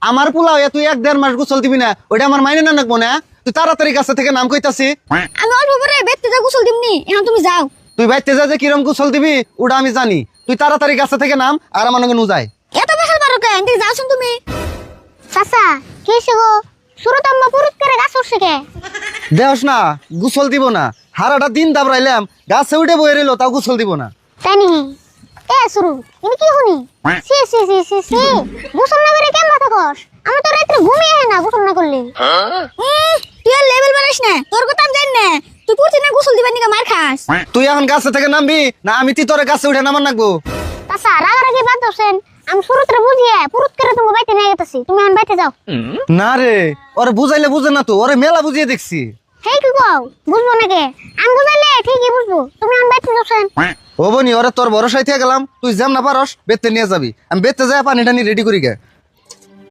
আমার পোলা হইয়া তুই 1-1.5 মাস গোসল দিবি না, ওইটা আমার মাইনে না নাকবো না? তুই তাড়াতাড়ি কাছে থেকে নাম কইতাছি। আমি অল্প পরে বেতে যা গোসল দিমনি, এখন তুমি যাও। তুই বাইতে যা যে কিরম গোসল দিবি ওটা আমি জানি। তুই তাড়াতাড়ি কাছে থেকে নাম আর আমার নগে নু যায়। এত বেশাল পারো কেন? তুই যাওছুন তুমি। চাচা কি গো শুরুতে আম্মা পুরুত করে গাছ উঠছে কে? দেহস না গোসল দিব না, হারাটা দিন দাবরাইলাম, গাছে উঠে বয়ে রইলো তাও গোসল দিব না। তাই নি এ শুরু ইনি কি শুনি সি সি সি সি সি গোসল না করে কেন মাথা কস? আমি তো রাত্রে ঘুমিয়ে হয় না গোসল না করলে। তুই আর লেভেল বাড়াইস না, তোর কথা আমি জানি না। তুই পুরতি না গোসল দিবার নিকা মার খাস। তুই এখন গাছে থেকে নামবি না আমি তুই তোরে গাছে উঠে নামান নাকবো? চাচা রাগারাগি বাদ দছেন, আমি শুরুতে বুঝিয়ে পুরুত করে তুমি বাইতে নিয়ে গেতেছি, তুমি এখন বাইতে যাও। না রে, ওরে বুঝাইলে বুঝে না তো, ওরে মেলা বুঝিয়ে দেখছি। হেই কি কও বুঝবো নাকি? আমি বুঝাইলে ঠিকই বুঝবো, তুমি এখন বাইতে যাচ্ছেন। ও বনি ওরে তোর ভরসায় থেকে গেলাম, তুই যেম না পারস বেতে নিয়ে যাবি, আমি বেতে যাই পানি টানি রেডি করি গে।